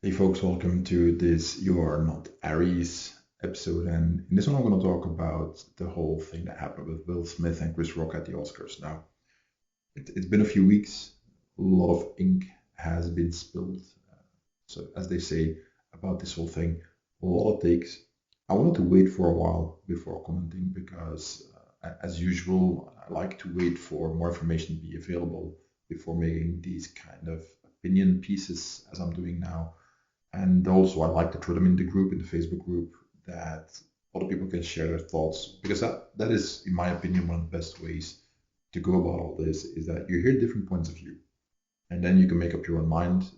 Hey folks, welcome to this You Are Not Aries episode. And in this one, I'm going to talk about the whole thing that happened with Will Smith and Chris Rock at the Oscars. Now, it's been a few weeks, a lot of ink has been spilled. So, as they say about this whole thing, a lot of takes. I wanted to wait for a while before commenting because, as usual, I like to wait for more information to be available before making these kind of opinion pieces as I'm doing now. And also, I like to throw them in the group, in the Facebook group, that other people can share their thoughts. Because that is, in my opinion, one of the best ways to go about all this is that you hear different points of view. And then you can make up your own mind,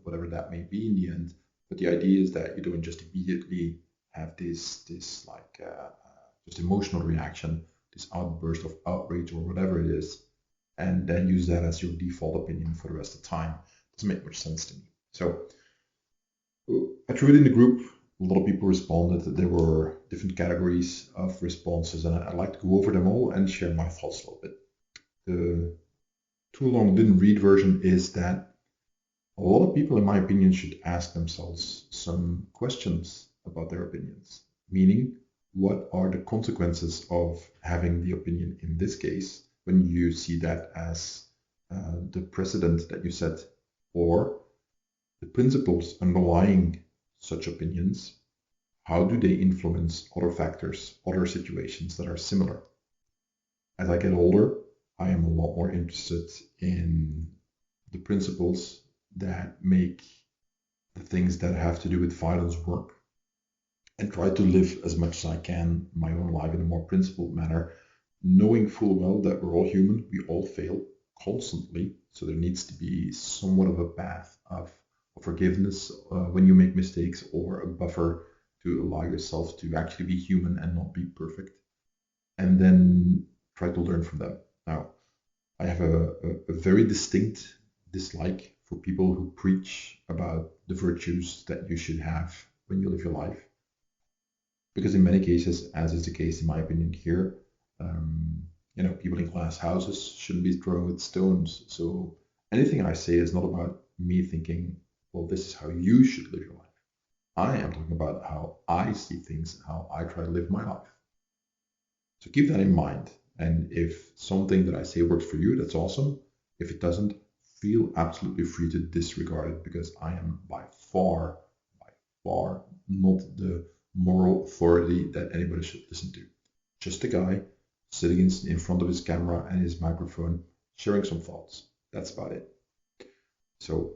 whatever that may be in the end. But the idea is that you don't just immediately have this like just emotional reaction, this outburst of outrage or whatever it is, and then use that as your default opinion for the rest of the time. Doesn't make much sense to me. So I threw it in the group. A lot of people responded. There were different categories of responses, and I'd like to go over them all and share my thoughts a little bit. The too long didn't read version is that a lot of people, in my opinion, should ask themselves some questions about their opinions. Meaning, what are the consequences of having the opinion in this case when you see that as the precedent that you set, or the principles underlying such opinions, how do they influence other factors, other situations that are similar? As I get older, I am a lot more interested in the principles that make the things that have to do with violence work, and try to live as much as I can my own life in a more principled manner, knowing full well that we're all human, we all fail constantly, so there needs to be somewhat of a path of forgiveness when you make mistakes, or a buffer to allow yourself to actually be human and not be perfect, and then try to learn from them. Now, I have a very distinct dislike for people who preach about the virtues that you should have when you live your life, because in many cases, as is the case in my opinion here, people in glass houses shouldn't be thrown with stones. So anything I say is not about me thinking, well, this is how you should live your life. I am talking about how I see things, how I try to live my life. So keep that in mind. And if something that I say works for you, that's awesome. If it doesn't, feel absolutely free to disregard it, because I am by far not the moral authority that anybody should listen to. Just a guy sitting in front of his camera and his microphone, sharing some thoughts. That's about it. So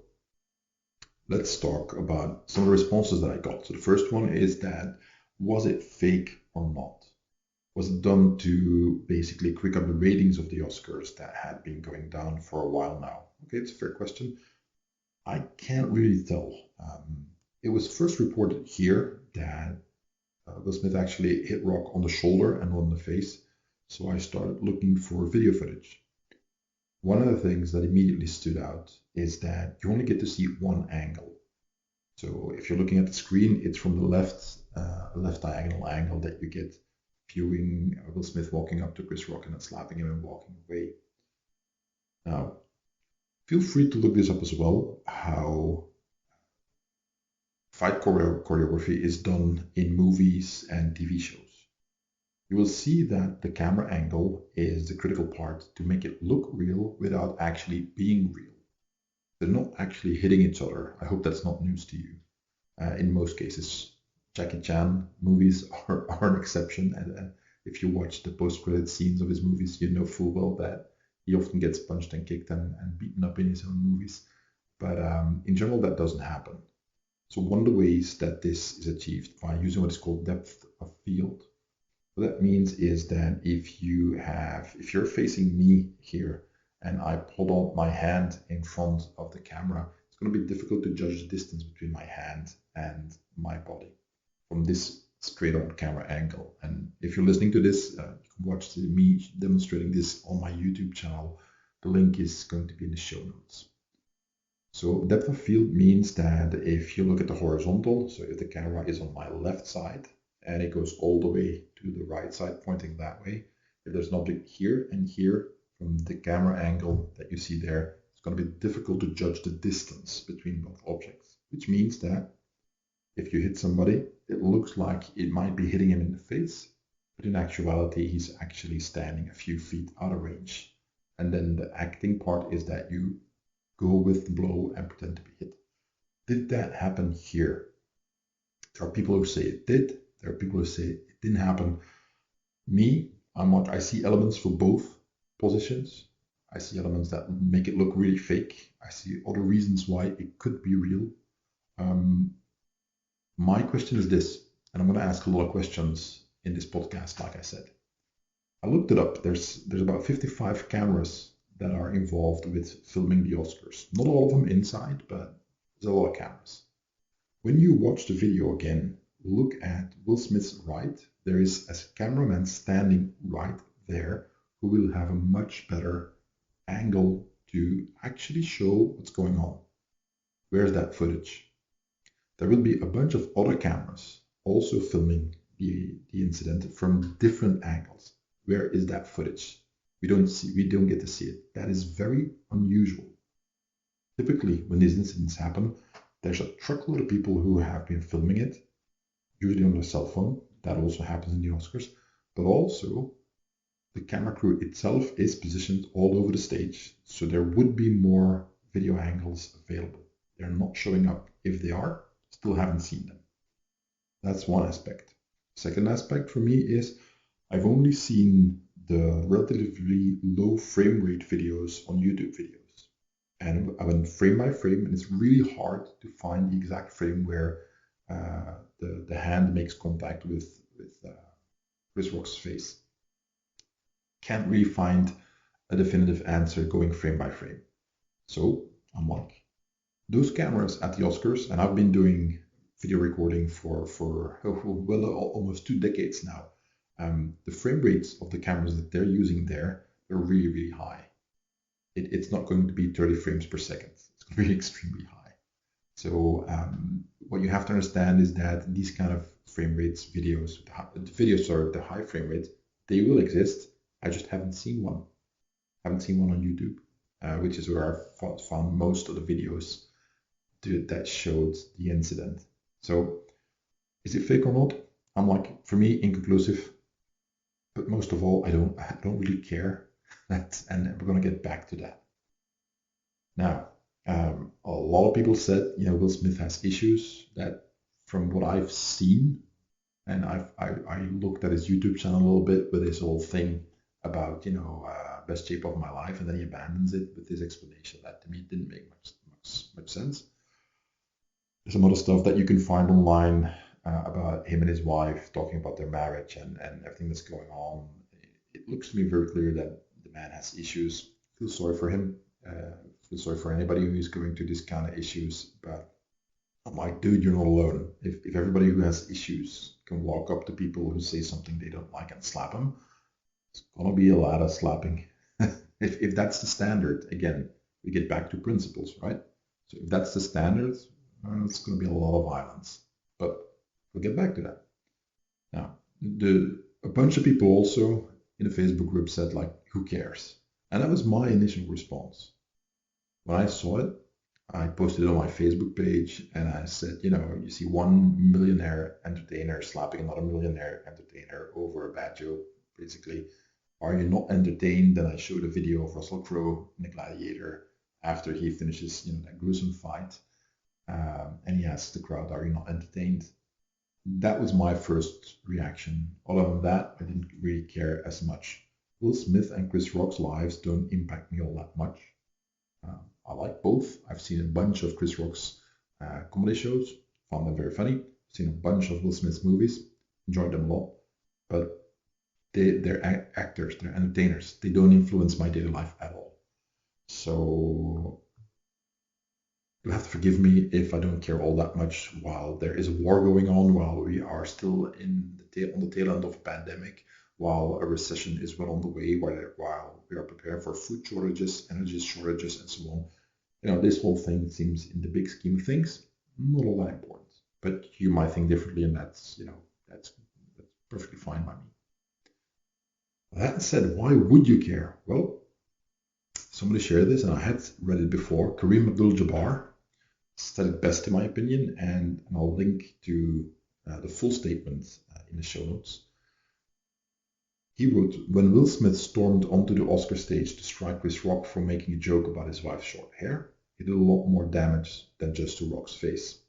let's talk about some of the responses that I got. So the first one is that, was it fake or not? Was it done to basically quick up the ratings of the Oscars that had been going down for a while now? Okay, it's a fair question. I can't really tell. It was first reported here that Will Smith actually hit Rock on the shoulder and not on the face. So I started looking for video footage. One of the things that immediately stood out is that you only get to see one angle. So if you're looking at the screen, it's from the left diagonal angle that you get, viewing Will Smith walking up to Chris Rock and then slapping him and walking away. Now, feel free to look this up as well, how fight choreography is done in movies and TV shows. You will see that the camera angle is the critical part to make it look real without actually being real. They're not actually hitting each other. I hope that's not news to you. In most cases, Jackie Chan movies are an exception. And if you watch the post-credit scenes of his movies, you know full well that he often gets punched and kicked and beaten up in his own movies. But in general, that doesn't happen. So one of the ways that this is achieved by using what is called depth of field. What that means is that if you're facing me here and I hold out my hand in front of the camera, it's going to be difficult to judge the distance between my hand and my body from this straight on camera angle. And if you're listening to this, you can watch me demonstrating this on my YouTube channel. The link is going to be in the show notes. So depth of field means that if you look at the horizontal, so if the camera is on my left side and it goes all the way to the right side pointing that way, if there's an object here and here, from the camera angle that you see there, it's going to be difficult to judge the distance between both objects. which means that if you hit somebody, it looks like it might be hitting him in the face, but in actuality, he's actually standing a few feet out of range. And then the acting part is that you go with the blow and pretend to be hit. Did that happen here? There are people who say it did. There are people who say it didn't happen. Me, I see elements for both positions. I see elements that make it look really fake. I see other reasons why it could be real. My question is this, and I'm going to ask a lot of questions in this podcast, like I said. I looked it up. There's about 55 cameras that are involved with filming the Oscars. Not all of them inside, but there's a lot of cameras. When you watch the video again, look at Will Smith's right. There is a cameraman standing right there who will have a much better angle to actually show what's going on. Where's that footage? There will be a bunch of other cameras also filming the incident from different angles. Where is that footage? We don't get to see it. That is very unusual. Typically, when these incidents happen, there's a truckload of people who have been filming it, usually on their cell phone. That also happens in the Oscars. But also, the camera crew itself is positioned all over the stage, so there would be more video angles available. They're not showing up. If they are, still haven't seen them. That's one aspect. Second aspect for me is I've only seen the relatively low frame rate videos on YouTube videos. And I went frame by frame, and it's really hard to find the exact frame where the hand makes contact with Chris Rock's face. Can't really find a definitive answer going frame by frame. So I'm like, those cameras at the Oscars, and I've been doing video recording for well almost 2 decades now. The frame rates of the cameras that they're using there are really, really high. It's not going to be 30 frames per second. It's going to be extremely high. So what you have to understand is that these kind of frame rates videos, the high frame rate, they will exist. I just haven't seen one. Haven't seen one on YouTube, which is where I found most of the videos that showed the incident. So is it fake or not? I'm like, for me, inconclusive. But most of all, I don't really care. And we're going to get back to that. Now, a lot of people said, Will Smith has issues. That, from what I've seen, and I looked at his YouTube channel a little bit with his whole thing about, best shape of my life, and then he abandons it with his explanation. That to me didn't make much sense. There's some other stuff that you can find online about him and his wife talking about their marriage and everything that's going on. It looks to me very clear that the man has issues. Feel sorry for him. Feel sorry for anybody who is going through this kind of issues. But I'm like, dude, you're not alone. If everybody who has issues can walk up to people who say something they don't like and slap them, it's gonna be a lot of slapping. if that's the standard, again, we get back to principles, right? So if that's the standard, it's going to be a lot of violence. But we'll get back to that. Now, a bunch of people also in the Facebook group said, like, who cares? And that was my initial response. When I saw it, I posted it on my Facebook page, and I said, you see one millionaire entertainer slapping another millionaire entertainer over a bad joke, basically. Are you not entertained? Then I showed a video of Russell Crowe in The Gladiator after he finishes, that gruesome fight. And he asks the crowd, are you not entertained? That was my first reaction. Other than that, I didn't really care as much. Will Smith and Chris Rock's lives don't impact me all that much. I like both. I've seen a bunch of Chris Rock's comedy shows, found them very funny. I've seen a bunch of Will Smith's movies, enjoyed them a lot. But they're actors, they're entertainers. They don't influence my daily life at all. So you'll have to forgive me if I don't care all that much while there is a war going on, while we are still on the tail end of a pandemic, while a recession is well on the way, while we are preparing for food shortages, energy shortages, and so on. This whole thing seems, in the big scheme of things, not all that important. But you might think differently, and that's perfectly fine by me. That said, why would you care? Well, somebody shared this, and I had read it before. Kareem Abdul-Jabbar said it best in my opinion, and I'll link to the full statement in the show notes. He wrote, when Will Smith stormed onto the Oscar stage to strike Chris Rock for making a joke about his wife's short hair, he did a lot more damage than just to Rock's face.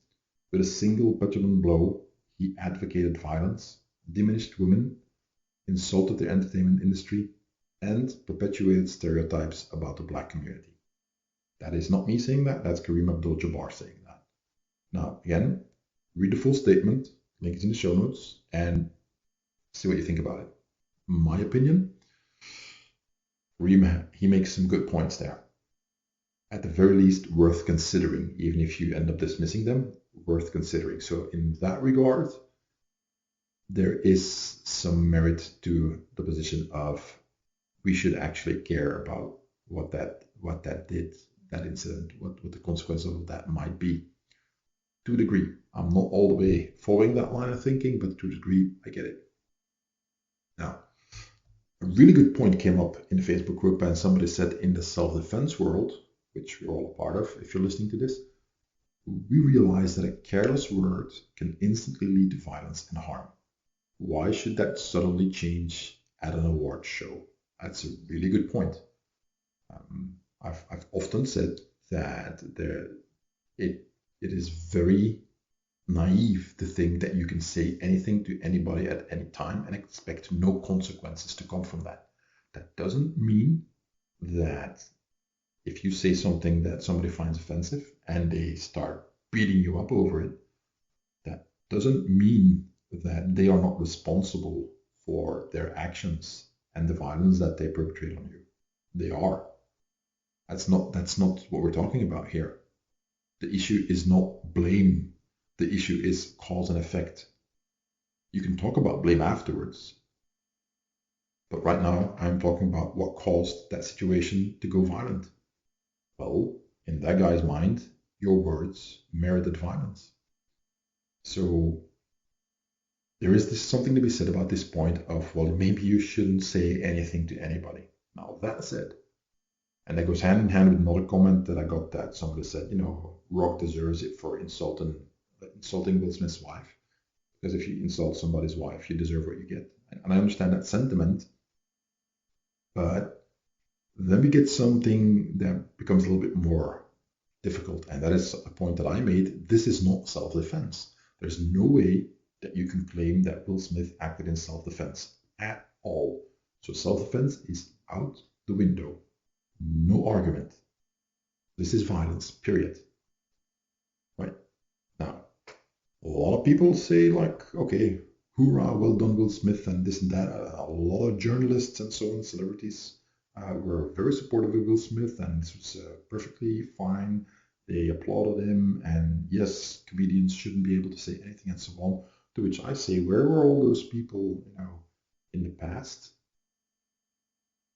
With a single petulant blow, he advocated violence, diminished women, insulted the entertainment industry, and perpetuated stereotypes about the black community. That is not me saying that, that's Kareem Abdul-Jabbar saying that. Now, again, read the full statement, link is in the show notes, and see what you think about it. My opinion, Kareem, he makes some good points there. At the very least, worth considering, even if you end up dismissing them, worth considering. So in that regard, there is some merit to the position of we should actually care about what that did, that incident, what the consequences of that might be. To a degree, I'm not all the way following that line of thinking, but to a degree, I get it. Now, a really good point came up in the Facebook group, and somebody said in the self-defense world, which we're all a part of if you're listening to this, we realize that a careless word can instantly lead to violence and harm. Why should that suddenly change at an award show? That's a really good point. I've often said that it is very naive to think that you can say anything to anybody at any time and expect no consequences to come from that. That doesn't mean that if you say something that somebody finds offensive and they start beating you up over it, that doesn't mean that they are not responsible for their actions and the violence that they perpetrate on you. They are. That's not what we're talking about here. The issue is not blame. The issue is cause and effect. You can talk about blame afterwards. But right now, I'm talking about what caused that situation to go violent. Well, in that guy's mind, your words merited violence. So there is something to be said about this point of, well, maybe you shouldn't say anything to anybody. Now, that said, and that goes hand in hand with another comment that I got that somebody said, Rock deserves it for insulting Will Smith's wife. Because if you insult somebody's wife, you deserve what you get. And I understand that sentiment. But then we get something that becomes a little bit more difficult. And that is a point that I made. This is not self-defense. There's no way that you can claim that Will Smith acted in self-defense at all. So self-defense is out the window. No argument. This is violence, period. Right? Now, a lot of people say okay, hoorah, well done, Will Smith, and this and that. A lot of journalists and so on, celebrities, were very supportive of Will Smith, and this was perfectly fine. They applauded him, and yes, comedians shouldn't be able to say anything and so on. To which I say, where were all those people, in the past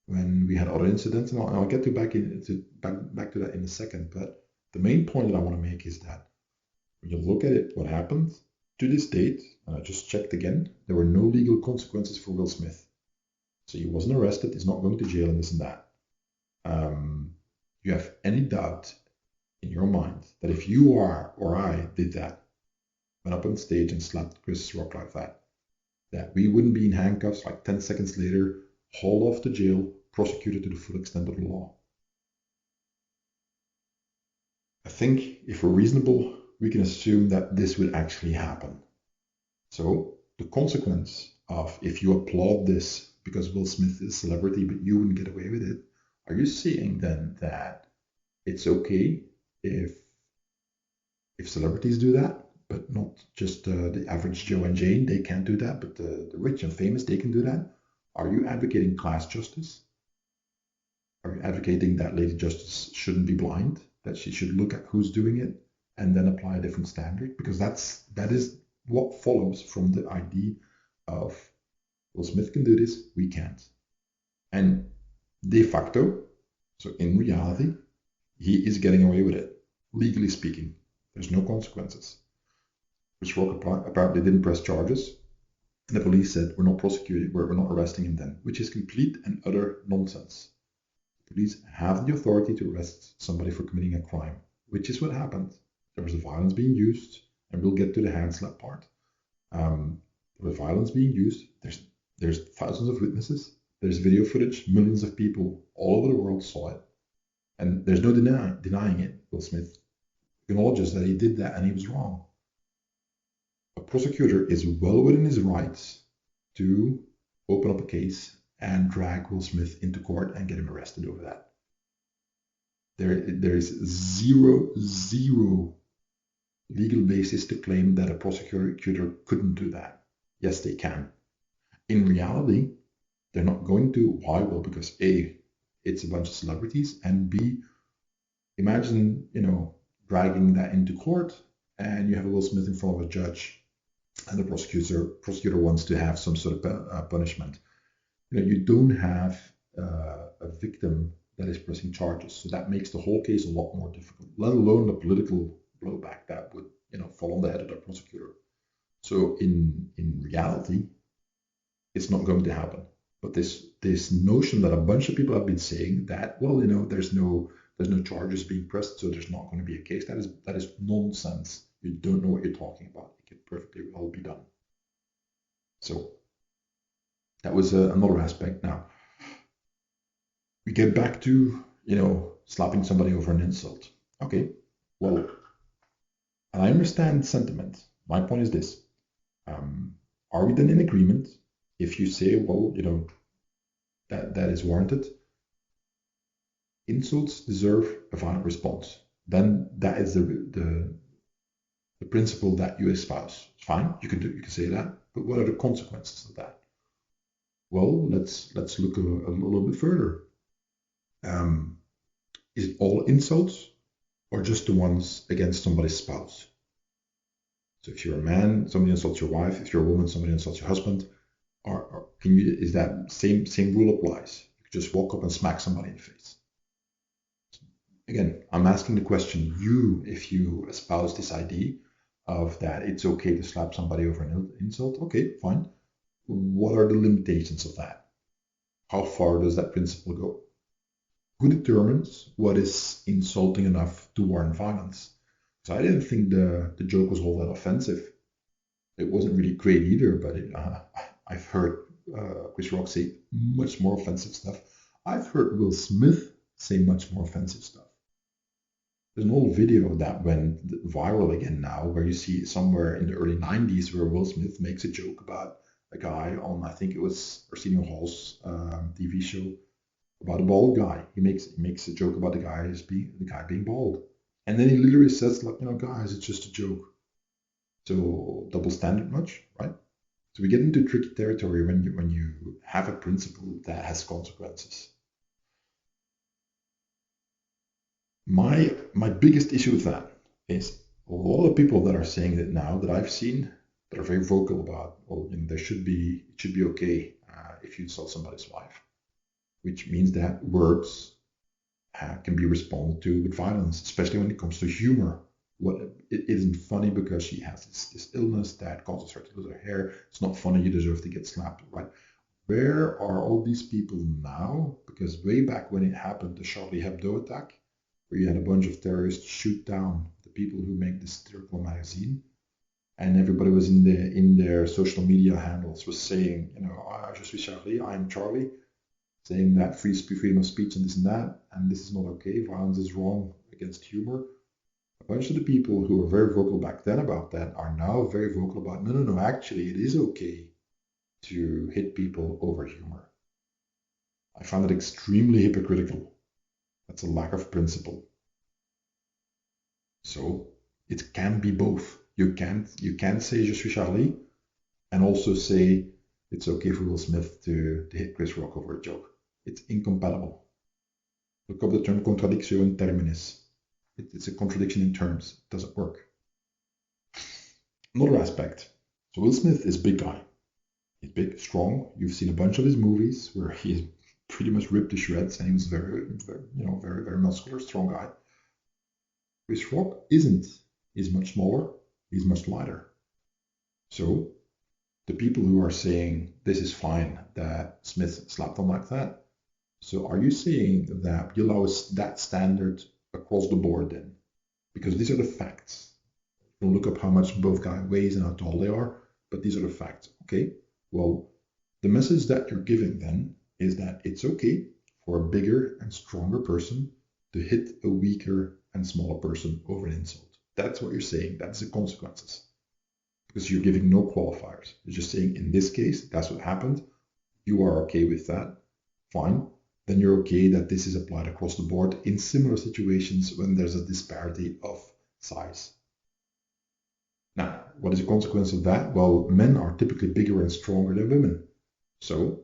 when we had other incidents? And I'll get back to that in a second. But the main point that I want to make is that when you look at it, what happened to this date, and I just checked again, there were no legal consequences for Will Smith. So he wasn't arrested, he's not going to jail, and this and that. You have any doubt in your mind that if you or I did that, went up on stage and slapped Chris Rock like that we wouldn't be in handcuffs like 10 seconds later, hauled off to jail, prosecuted to the full extent of the law. I think if we're reasonable, we can assume that this would actually happen. So the consequence of if you applaud this because Will Smith is a celebrity but you wouldn't get away with it, are you saying then that it's okay if celebrities do that, but not just the average Joe and Jane? They can't do that, but the rich and famous, they can do that. Are you advocating class justice? Are you advocating that Lady Justice shouldn't be blind, that she should look at who's doing it and then apply a different standard? Because that is what follows from the idea of Will Smith can do this, we can't. And de facto, so in reality, he is getting away with it, legally speaking. There's no consequences. Chris Rock apparently didn't press charges. And the police said, we're not prosecuting, we're not arresting him then, which is complete and utter nonsense. The police have the authority to arrest somebody for committing a crime, which is what happened. there was violence being used, and we'll get to the hand slap part. There was violence being used. There's thousands of witnesses. There's video footage. Millions of people all over the world saw it, and there's no denying it. Will Smith acknowledges that he did that and he was wrong. A prosecutor is well within his rights to open up a case and drag Will Smith into court and get him arrested over that. There is zero legal basis to claim that a prosecutor couldn't do that. Yes, they can. In reality, they're not going to. Why? Well, because A, it's a bunch of celebrities, and B, imagine, dragging that into court and you have Will Smith in front of a judge and the prosecutor wants to have some sort of punishment. You don't have a victim that is pressing charges, so that makes the whole case a lot more difficult, let alone the political blowback that would fall on the head of the prosecutor. So in reality, it's not going to happen. But this notion that a bunch of people have been saying that, well, there's no charges being pressed, so there's not going to be a case, that is nonsense. You don't know what you're talking about. It could perfectly well be done. So that was another aspect. Now we get back to slapping somebody over an insult. Okay, well, and I understand sentiment. My point is this: are we then in agreement if you say, well, that is warranted? Insults deserve a violent response. Then that is the principle that you espouse. It's fine, you can say that, but what are the consequences of that? Well, let's look a little bit further. Is it all insults or just the ones against somebody's spouse? So if you're a man, somebody insults your wife. If you're a woman, somebody insults your husband. Or is that same rule applies? You could just walk up and smack somebody in the face. Again, I'm asking the question, if you espouse this idea of that it's okay to slap somebody over an insult, okay, fine. What are the limitations of that? How far does that principle go? Who determines what is insulting enough to warrant violence? So I didn't think the joke was all that offensive. It wasn't really great either, but I've heard Chris Rock say much more offensive stuff. I've heard Will Smith say much more offensive stuff. There's an old video that went viral again now, where you see somewhere in the early 90s where Will Smith makes a joke about a guy on, I think it was Arsenio Hall's TV show, about a bald guy. He makes a joke about the guy being bald. And then he literally says, like, guys, it's just a joke. So double standard much, right? So we get into tricky territory when you have a principle that has consequences. My biggest issue with that is a lot of people that are saying that now that I've seen that are very vocal about, well, it should be okay if you insult somebody's wife, which means that words can be responded to with violence, especially when it comes to humor. It isn't funny because she has this illness that causes her to lose her hair. It's not funny. You deserve to get slapped, right? Where are all these people now? Because way back when it happened, the Charlie Hebdo attack, where you had a bunch of terrorists shoot down the people who make this satirical magazine, and everybody was in their social media handles was saying, je suis Charlie, I'm Charlie, saying that freedom of speech and this and that, and this is not okay. Violence is wrong against humor. A bunch of the people who were very vocal back then about that are now very vocal about, no, actually, it is okay to hit people over humor. I find that extremely hypocritical. That's a lack of principle. So it can be both. You can't say je suis Charlie and also say it's okay for Will Smith to hit Chris Rock over a joke. It's incompatible. Look up the term contradictio in terminis. It's a contradiction in terms. It doesn't work. Another aspect. So Will Smith is a big guy. He's big, strong. You've seen a bunch of his movies where he's pretty much ripped to shreds, and he was very, very muscular, strong guy. Chris Rock isn't. He's much smaller. He's much lighter. So the people who are saying this is fine that Smith slapped him like that. So are you saying that you allow that standard across the board then? Because these are the facts. Don't look up how much both guys weighs and how tall they are, but these are the facts. Okay, well, the message that you're giving then is that it's okay for a bigger and stronger person to hit a weaker and smaller person over an insult. That's what you're saying. That's the consequences. Because you're giving no qualifiers. You're just saying, in this case, that's what happened. You are okay with that. Fine. Then you're okay that this is applied across the board in similar situations when there's a disparity of size. Now, what is the consequence of that? Well, men are typically bigger and stronger than women. So,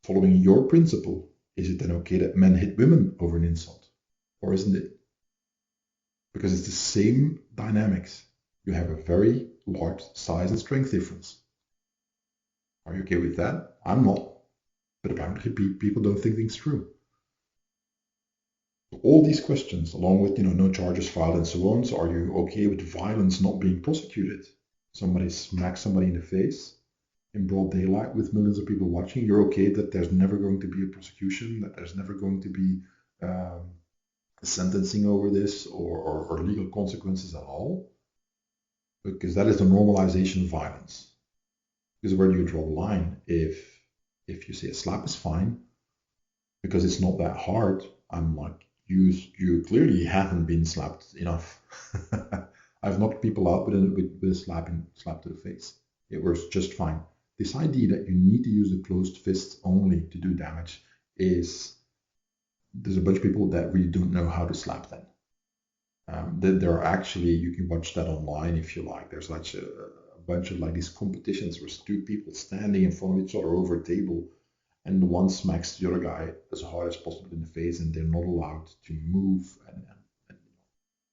following your principle, is it then okay that men hit women over an insult? Or isn't it? Because it's the same dynamics. You have a very large size and strength difference. Are you okay with that? I'm not. But apparently people don't think things through. All these questions, along with no charges filed and so on. So are you okay with violence not being prosecuted? Somebody smacks somebody in the face in broad daylight with millions of people watching. You're okay that there's never going to be a prosecution, that there's never going to be sentencing over this or legal consequences at all? Because that is the normalization of violence. Because where do you draw the line? If you say a slap is fine because it's not that hard, I'm like, you clearly haven't been slapped enough. I've knocked people out with a slap to the face. It works just fine. This idea that you need to use the closed fist only to do damage is, there's a bunch of people that really don't know how to slap them. There are actually, you can watch that online if you like. There's like a bunch of like these competitions where two people standing in front of each other over a table, and the one smacks the other guy as hard as possible in the face, and they're not allowed to move and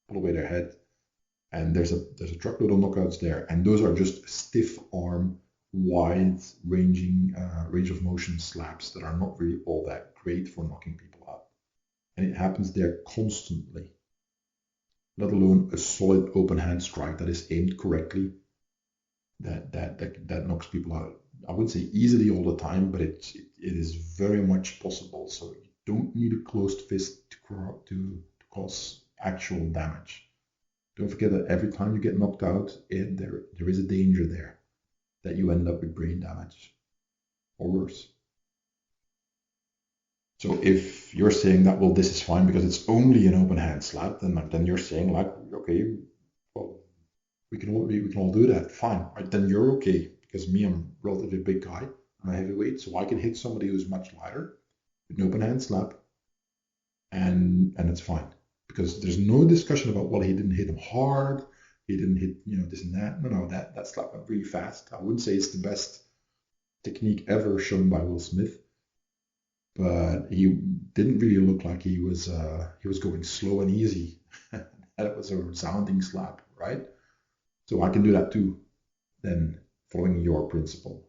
pull away their head. And there's a truckload of knockouts there, and those are just stiff arm, wide range of motion slaps that are not really all that great for knocking people out. And it happens there constantly. Let alone a solid open hand strike that is aimed correctly, that knocks people out. I wouldn't say easily all the time, but it is very much possible. So you don't need a closed fist to cause actual damage. Don't forget that every time you get knocked out, there is a danger there that you end up with brain damage or worse. So if you're saying that, well, this is fine because it's only an open hand slap, then you're saying like, okay, well, we can all do that, fine. Right, then you're okay, because me, I'm a relatively big guy, I'm a heavyweight, so I can hit somebody who's much lighter with an open hand slap, and it's fine, because there's no discussion about, well, he didn't hit him hard, he didn't hit this and that. No, that slap went really fast. I wouldn't say it's the best technique ever shown by Will Smith, but he didn't really look like he was going slow and easy. That was a resounding slap, right? So I can do that too, then following your principle.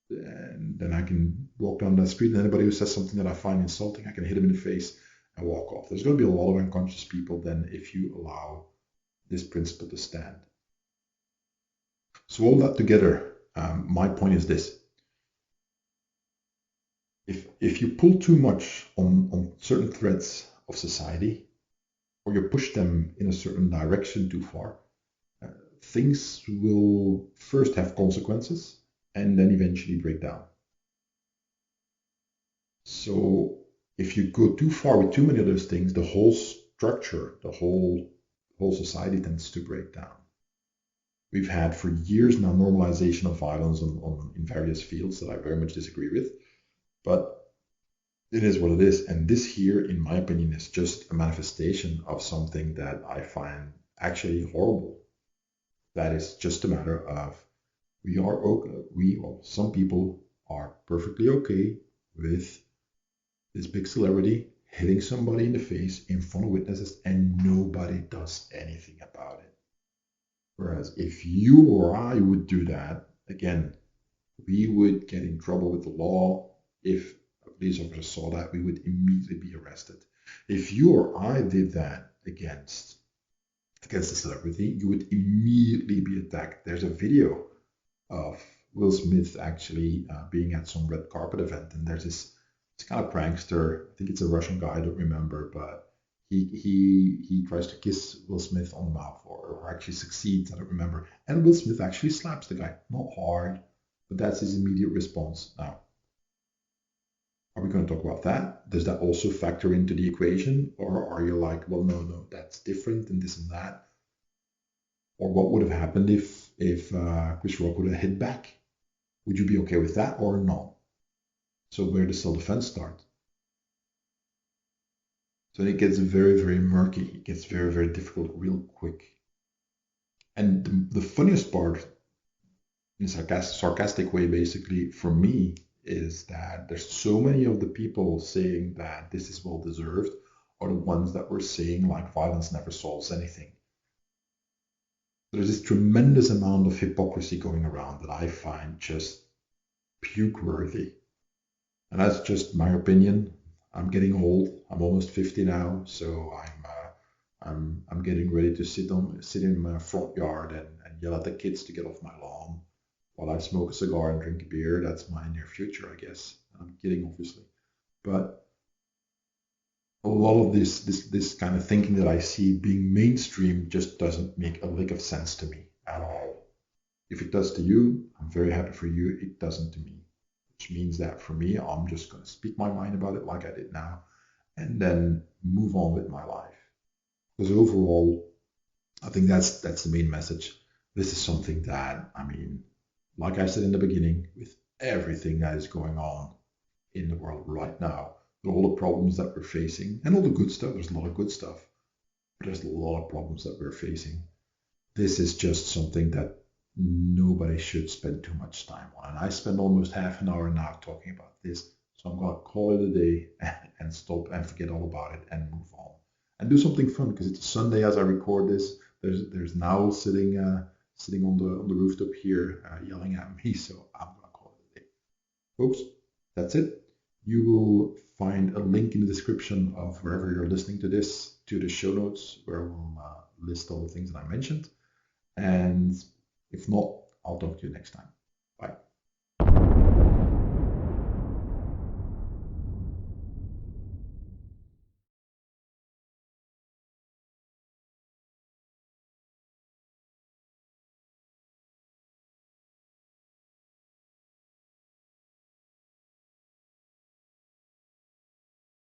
And then I can walk down the street, and anybody who says something that I find insulting, I can hit him in the face and walk off. There's going to be a lot of unconscious people then if you allow this principle to stand. So all that together, my point is this. If you pull too much on certain threads of society, or you push them in a certain direction too far, things will first have consequences and then eventually break down. So if you go too far with too many of those things, the whole structure, the whole society tends to break down. We've had for years now normalization of violence in various fields that I very much disagree with, but it is what it is. And this here, in my opinion, is just a manifestation of something that I find actually horrible. That is just a matter of some people are perfectly okay with this big celebrity hitting somebody in the face in front of witnesses, and nobody does anything about it. Whereas if you or I would do that, again, we would get in trouble with the law. If a police officer saw that, we would immediately be arrested. If you or I did that against a celebrity, you would immediately be attacked. There's a video of Will Smith actually being at some red carpet event, and there's this kind of prankster, I think it's a Russian guy, I don't remember, but he tries to kiss Will Smith on the mouth, or actually succeeds, I don't remember. And Will Smith actually slaps the guy, not hard, but that's his immediate response. Now, are we going to talk about that? Does that also factor into the equation, or are you like, well, no, that's different and this and that? Or what would have happened if Chris Rock would have hit back? Would you be okay with that or not? So where does self-defense start? So it gets very, very murky. It gets very, very difficult real quick. And the funniest part, in a sarcastic way, basically, for me, is that there's so many of the people saying that this is well deserved are the ones that were saying like violence never solves anything. There's this tremendous amount of hypocrisy going around that I find just puke-worthy. And that's just my opinion. I'm getting old. I'm almost 50 now, so I'm getting ready to sit in my front yard and yell at the kids to get off my lawn while I smoke a cigar and drink a beer. That's my near future, I guess. I'm kidding, obviously, but a lot of this kind of thinking that I see being mainstream just doesn't make a lick of sense to me at all. If it does to you, I'm very happy for you. It doesn't to me, which means that for me, I'm just going to speak my mind about it like I did now, and then move on with my life. Because overall, I think that's the main message. This is something that, I mean, like I said in the beginning, with everything that is going on in the world right now, with all the problems that we're facing, and all the good stuff, there's a lot of good stuff, but there's a lot of problems that we're facing. This is just something that nobody should spend too much time on. And I spend almost half an hour now talking about this, so I'm going to call it a day and stop and forget all about it and move on. And do something fun, because it's a Sunday as I record this. There's an owl sitting on the rooftop here yelling at me, so I'm going to call it a day. Folks, that's it. You will find a link in the description of wherever you're listening to this to the show notes, where we'll list all the things that I mentioned. And if not, I'll talk to you next time. Bye.